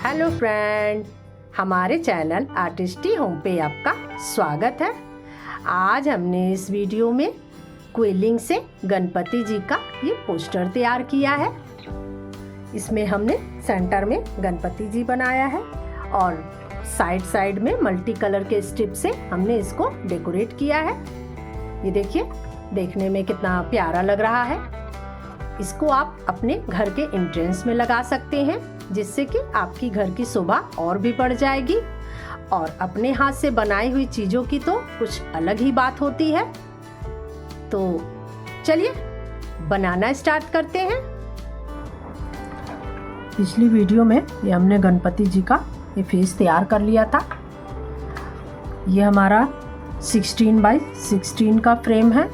Hello friend, हमारे channel आर्टिस्टी home पे आपका स्वागत है। आज हमने इस वीडियो में क्विलिंग से गणपति जी का ये पोस्टर तैयार किया है। इसमें हमने सेंटर में गणपति जी बनाया है और साइड साइड में मल्टी कलर के स्ट्रिप से हमने इसको डेकोरेट किया है। ये देखिए, देखने में कितना प्यारा लग रहा है। इसको आप अपने घर के एंट्रेंस में लगा सकते हैं, जिससे कि आपकी घर की शोभा और भी बढ़ जाएगी। और अपने हाथ से बनाई हुई चीज़ों की तो कुछ अलग ही बात होती है। तो चलिए बनाना स्टार्ट करते हैं। पिछली वीडियो में ये हमने गणपति जी का ये फेस तैयार कर लिया था। ये हमारा 16 बाई 16 का फ्रेम है।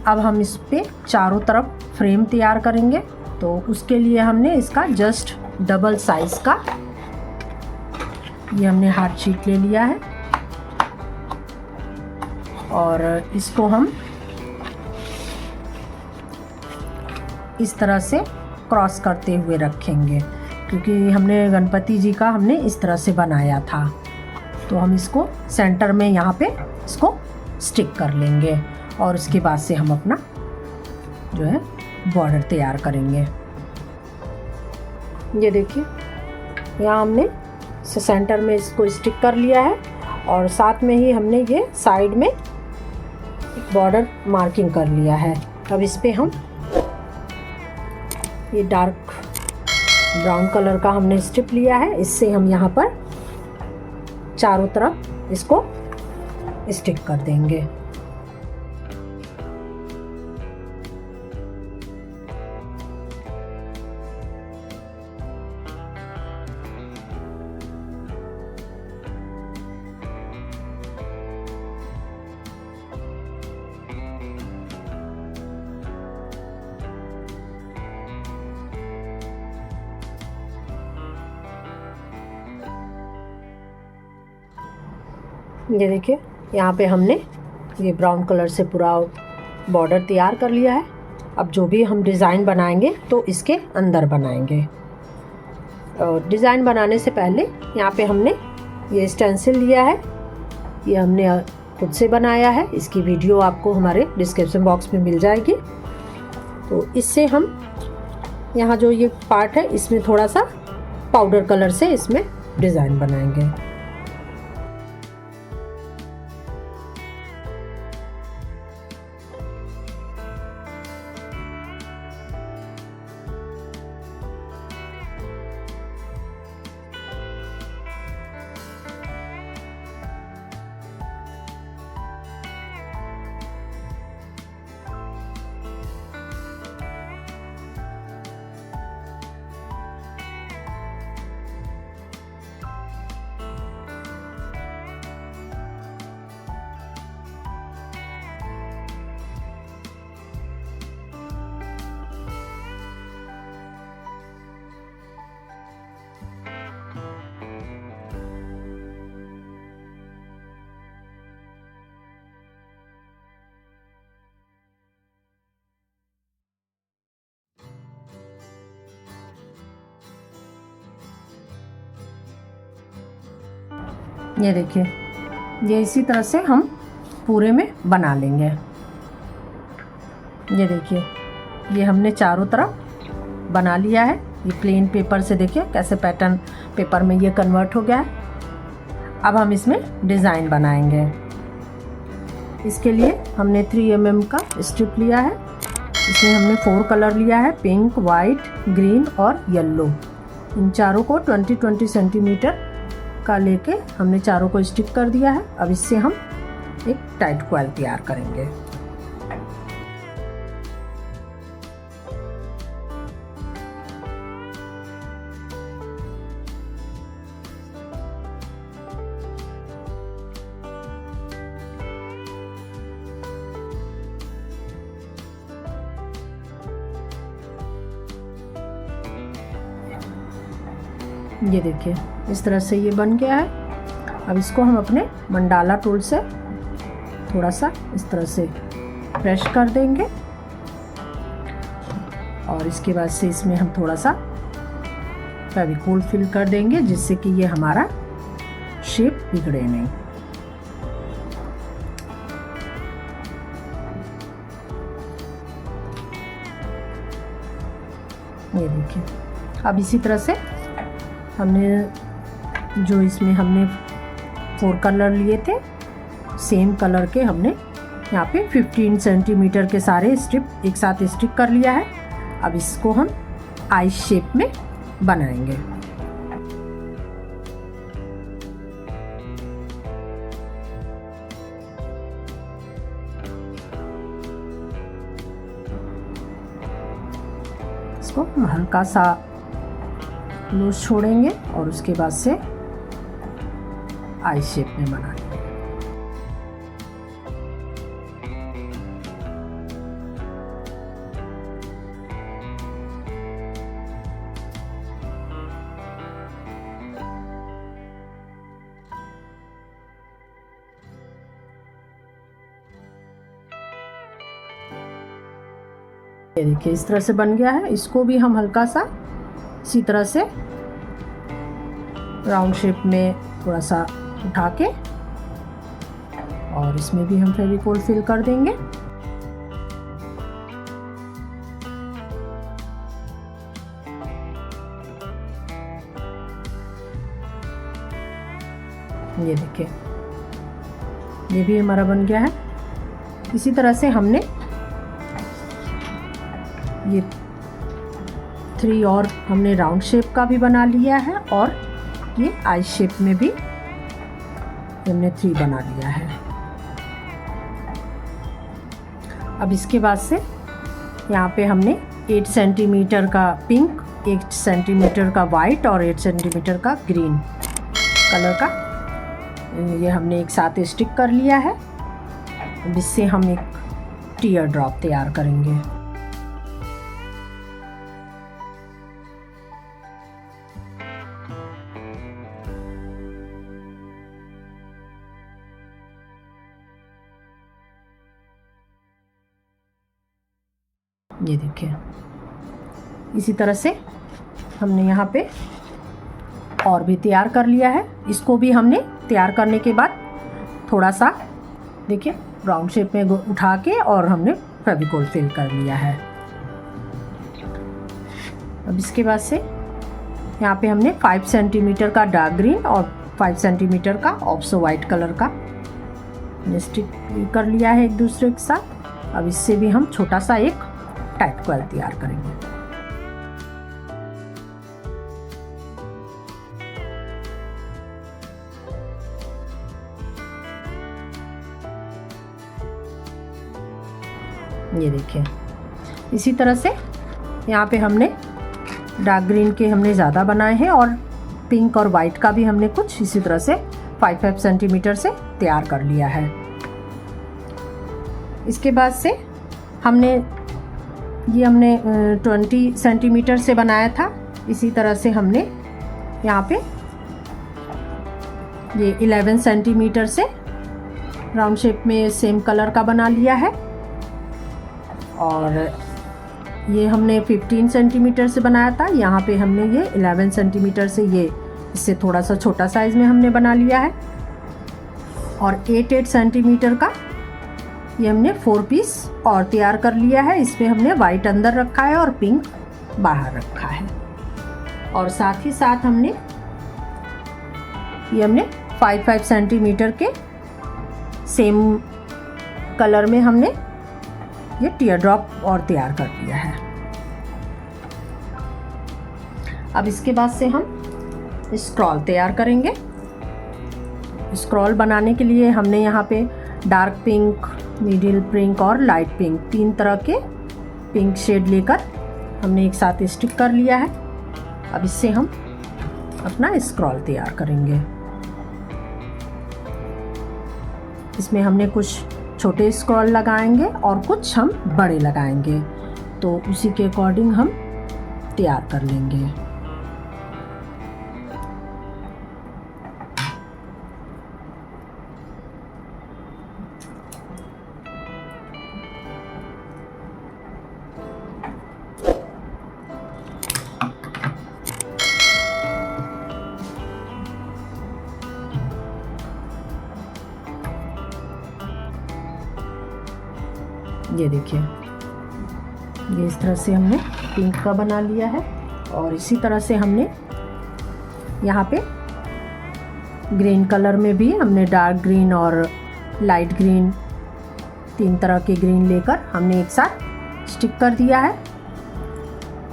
अब हम इस पे चारों तरफ फ्रेम तैयार करेंगे, तो उसके लिए हमने इसका जस्ट डबल साइज का ये हमने हार्ट शीट ले लिया है और इसको हम इस तरह से क्रॉस करते हुए रखेंगे, क्योंकि हमने गणपति जी का हमने इस तरह से बनाया था। तो हम इसको सेंटर में यहाँ पे इसको स्टिक कर लेंगे और उसके बाद से हम अपना जो है बॉर्डर तैयार करेंगे। ये देखिए, यहाँ हमने सेंटर में इसको स्टिक कर लिया है और साथ में ही हमने ये साइड में बॉर्डर मार्किंग कर लिया है। अब इस पे हम ये डार्क ब्राउन कलर का हमने स्ट्रिप लिया है। इससे हम यहाँ पर चारों तरफ इसको स्टिक कर देंगे। ये देखिए, यहाँ पे हमने ये ब्राउन कलर से पूरा बॉर्डर तैयार कर लिया है। अब जो भी हम डिज़ाइन बनाएंगे तो इसके अंदर बनाएंगे। और डिज़ाइन बनाने से पहले यहाँ पे हमने ये स्टेंसिल लिया है। ये हमने खुद से बनाया है। इसकी वीडियो आपको हमारे डिस्क्रिप्शन बॉक्स में मिल जाएगी। तो इससे हम यहाँ जो ये पार्ट है इसमें थोड़ा सा पाउडर कलर से इसमें डिज़ाइन बनाएंगे। ये देखिए, ये इसी तरह से हम पूरे में बना लेंगे। ये देखिए, ये हमने चारों तरफ बना लिया है। ये प्लेन पेपर से देखिए कैसे पैटर्न पेपर में ये कन्वर्ट हो गया है। अब हम इसमें डिज़ाइन बनाएंगे। इसके लिए हमने 3 mm का स्ट्रिप लिया है। इसमें हमने 4 कलर लिया है, पिंक, वाइट, ग्रीन और येलो। इन चारों को 20-20 सेंटीमीटर का लेके हमने चारों को स्टिक कर दिया है। अब इससे हम एक टाइट क्वाइल तैयार करेंगे। ये देखिए, इस तरह से ये बन गया है। अब इसको हम अपने मंडाला टूल से थोड़ा सा इस तरह से प्रेस कर देंगे और इसके बाद से इसमें हम थोड़ा सा फेविकोल फिल कर देंगे जिससे कि ये हमारा शेप बिगड़े नहीं। ये देखिए, अब इसी तरह से हमने जो इसमें हमने 4 कलर लिए थे, सेम कलर के हमने यहाँ पे 15 सेंटीमीटर के सारे स्ट्रिप एक साथ स्टिक कर लिया है। अब इसको हम आई शेप में बनाएंगे। इसको हम हल्का सा लूज छोड़ेंगे और उसके बाद से आई शेप में बनाएंगे। ये देखिए, इस तरह से बन गया है। इसको भी हम हल्का सा इसी तरह से राउंड शेप में थोड़ा सा उठा के और इसमें भी हम फेविकोल फिल कर देंगे। ये देखिए, ये भी हमारा बन गया है। इसी तरह से हमने ये 3 और हमने राउंड शेप का भी बना लिया है और ये आई शेप में भी हमने 3 बना लिया है। अब इसके बाद से यहाँ पे हमने 8 सेंटीमीटर का पिंक, 8 सेंटीमीटर का वाइट और 8 सेंटीमीटर का ग्रीन कलर का ये हमने एक साथ स्टिक कर लिया है। इससे हम एक टीयर ड्रॉप तैयार करेंगे। ये देखिए, इसी तरह से हमने यहाँ पे और भी तैयार कर लिया है। इसको भी हमने तैयार करने के बाद थोड़ा सा देखिए राउंड शेप में उठा के और हमने फेविकोल फिल कर लिया है। अब इसके बाद से यहाँ पे हमने 5 सेंटीमीटर का डार्क ग्रीन और 5 सेंटीमीटर का ऑप्सो वाइट कलर का स्टिक कर लिया है एक दूसरे के साथ। अब इससे भी हम छोटा सा एक टाइट क्वेल तैयार करेंगे। ये देखिए, इसी तरह से यहाँ पे हमने डार्क ग्रीन के हमने ज़्यादा बनाए हैं और पिंक और वाइट का भी हमने कुछ इसी तरह से 5 सेंटीमीटर से तैयार कर लिया है। इसके बाद से हमने 20 सेंटीमीटर से बनाया था। इसी तरह से हमने यहाँ पे ये 11 सेंटीमीटर से राउंड शेप में सेम कलर का बना लिया है। और ये हमने 15 सेंटीमीटर से बनाया था। यहाँ पे हमने ये 11 सेंटीमीटर से ये इससे थोड़ा सा छोटा साइज़ में हमने बना लिया है। और 8 सेंटीमीटर का ये हमने 4 पीस और तैयार कर लिया है। इसमें हमने वाइट अंदर रखा है और पिंक बाहर रखा है। और साथ ही साथ हमने 5 सेंटीमीटर के सेम कलर में हमने ये टीयर ड्रॉप और तैयार कर लिया है। अब इसके बाद से हम स्क्रॉल तैयार करेंगे। स्क्रॉल बनाने के लिए हमने यहाँ पे डार्क पिंक, मिडिल पिंक और लाइट पिंक 3 तरह के पिंक शेड लेकर हमने एक साथ स्टिक कर लिया है। अब इससे हम अपना स्क्रॉल तैयार करेंगे। इसमें हमने कुछ छोटे स्क्रॉल लगाएंगे और कुछ हम बड़े लगाएंगे, तो उसी के अकॉर्डिंग हम तैयार कर लेंगे। ये देखिए, ये इस तरह से हमने पिंक का बना लिया है। और इसी तरह से हमने यहाँ पे ग्रीन कलर में भी हमने डार्क ग्रीन और लाइट ग्रीन, 3 तरह के ग्रीन लेकर हमने एक साथ स्टिक कर दिया है।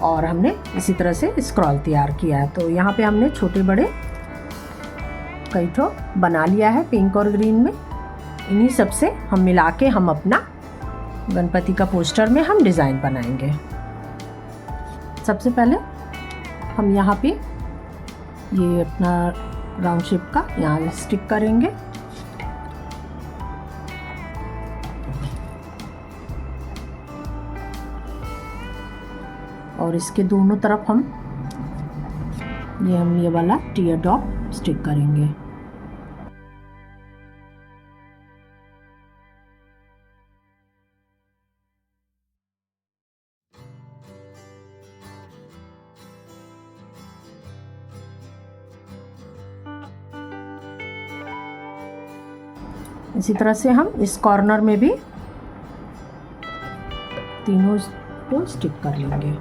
और हमने इसी तरह से स्क्रॉल तैयार किया है। तो यहाँ पे हमने छोटे बड़े कई ठो बना लिया है पिंक और ग्रीन में। इन्हीं सब से हम मिला के हम अपना गणपति का पोस्टर में हम डिज़ाइन बनाएंगे। सबसे पहले हम यहाँ पे ये अपना राउंड शेप का यहाँ स्टिक करेंगे। और इसके दोनों तरफ हम ये वाला टीयर ड्रॉप स्टिक करेंगे। इसी तरह से हम इस कॉर्नर में भी तीनों को स्टिक कर लेंगे।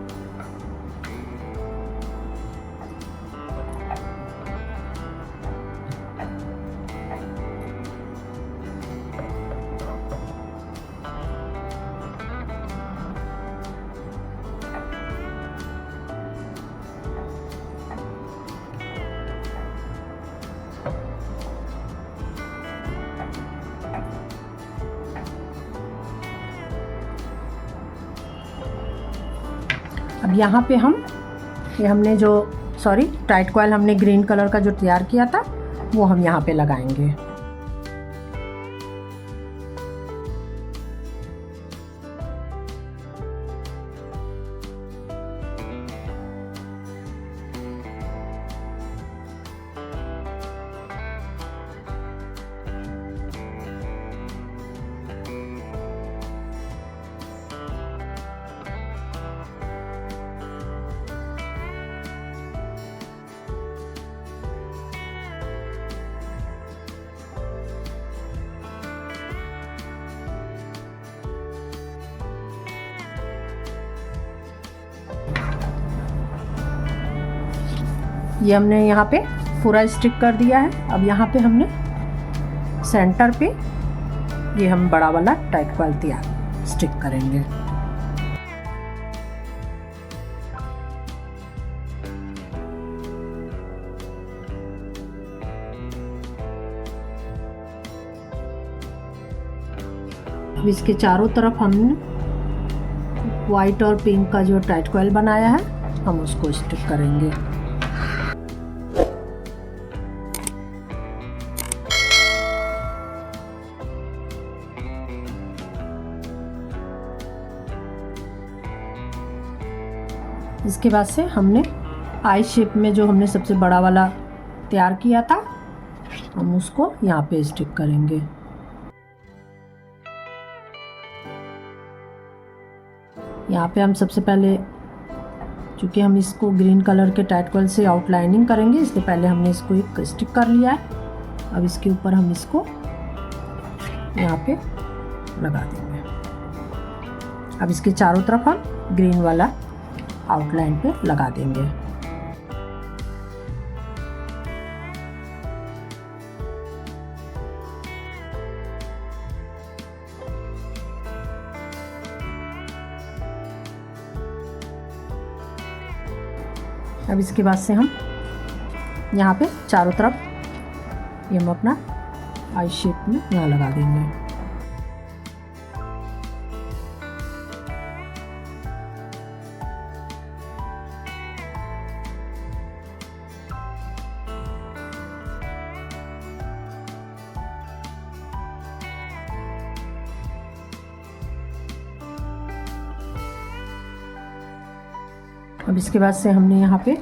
अब यहाँ पे हम हमने जो टाइट कॉइल हमने ग्रीन कलर का जो तैयार किया था वो हम यहाँ पे लगाएंगे। ये हमने यहाँ पे पूरा स्टिक कर दिया है। अब यहाँ पे हमने सेंटर पे ये हम बड़ा वाला टाइट कॉइल तैयार स्टिक करेंगे। अब इसके चारों तरफ हमने वाइट और पिंक का जो टाइट कॉइल बनाया है हम उसको स्टिक करेंगे। इसके बाद से हमने आई शेप में जो हमने सबसे बड़ा वाला तैयार किया था हम उसको यहाँ पे स्टिक करेंगे। यहाँ पे हम सबसे पहले, चूँकि हम इसको ग्रीन कलर के टाइट कॉइल से आउटलाइनिंग करेंगे, इसलिए पहले हमने इसको एक स्टिक कर लिया है। अब इसके ऊपर हम इसको यहाँ पे लगा देंगे। अब इसके चारों तरफ हम ग्रीन वाला आउटलाइन पे लगा देंगे। अब इसके बाद से हम यहाँ पे चारों तरफ ये हम अपना आई शेप में यहाँ लगा देंगे। अब इसके बाद से हमने यहाँ पे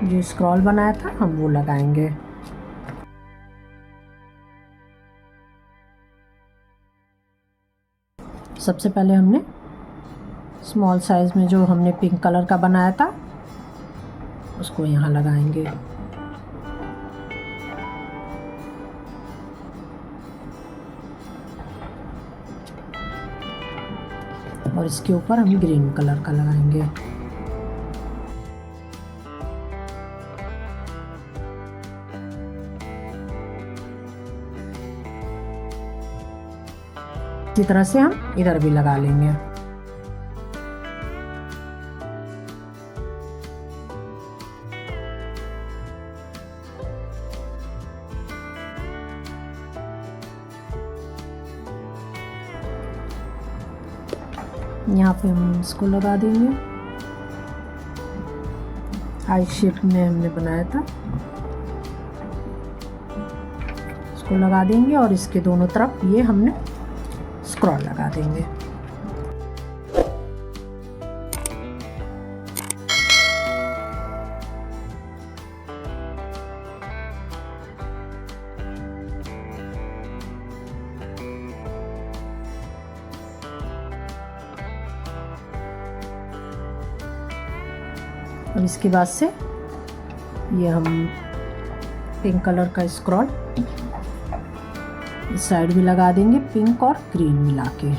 जो स्क्रॉल बनाया था हम वो लगाएंगे। सबसे पहले हमने स्मॉल साइज में जो हमने पिंक कलर का बनाया था उसको यहाँ लगाएंगे। और इसके ऊपर हम ग्रीन कलर का लगाएंगे। इसी तरह से हम इधर भी लगा लेंगे। यहाँ पे हम इसको लगा देंगे। आई शेप में हमने बनाया था, इसको लगा देंगे और इसके दोनों तरफ ये हमने स्क्रॉल लगा देंगे। और इसके बाद से ये हम पिंक कलर का स्क्रॉल इस साइड भी लगा देंगे, पिंक और ग्रीन मिला के।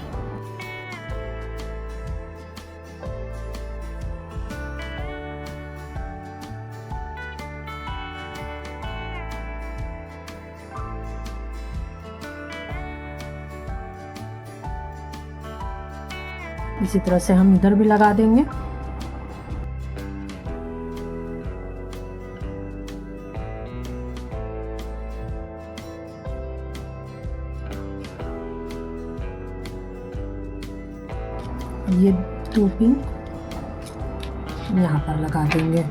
इसी तरह से हम इधर भी लगा देंगे। ये 2 पिंक यहाँ पर लगा देंगे।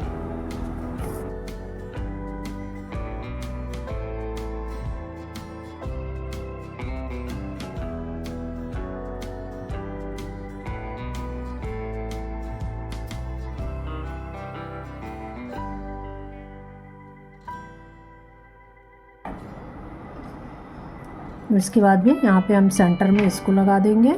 इसके बाद भी यहाँ पे हम सेंटर में इसको लगा देंगे।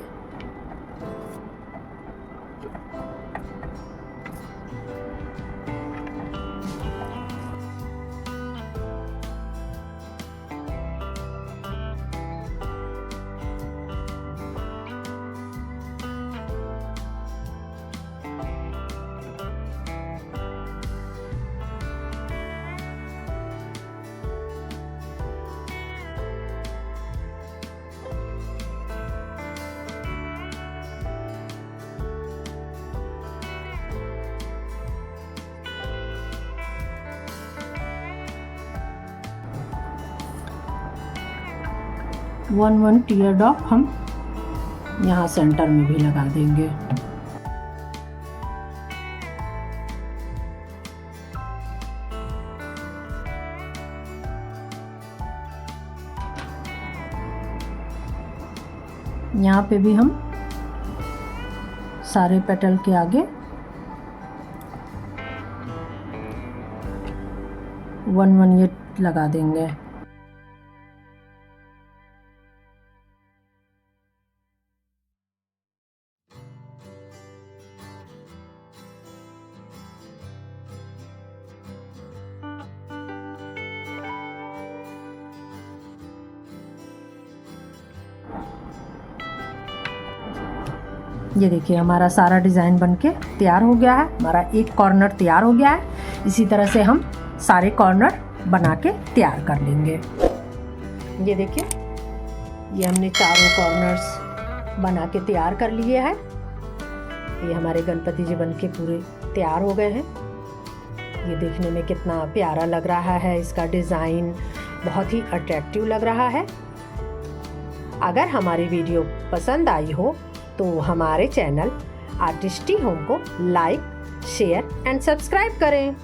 वन टीयर ड्रॉप हम यहाँ सेंटर में भी लगा देंगे। यहाँ पे भी हम सारे पेटल के आगे 1 ये लगा देंगे। ये देखिए हमारा सारा डिज़ाइन बनके तैयार हो गया है। हमारा एक कॉर्नर तैयार हो गया है। इसी तरह से हम सारे कॉर्नर बना के तैयार कर लेंगे। ये देखिए ये हमने चारों कॉर्नर्स बना के तैयार कर लिए हैं। ये हमारे गणपति जी बनके पूरे तैयार हो गए हैं। ये देखने में कितना प्यारा लग रहा है। इसका डिज़ाइन बहुत ही अट्रैक्टिव लग रहा है। अगर हमारी वीडियो पसंद आई हो तो हमारे चैनल आर्टिस्टी होम को लाइक, शेयर एंड सब्सक्राइब करें।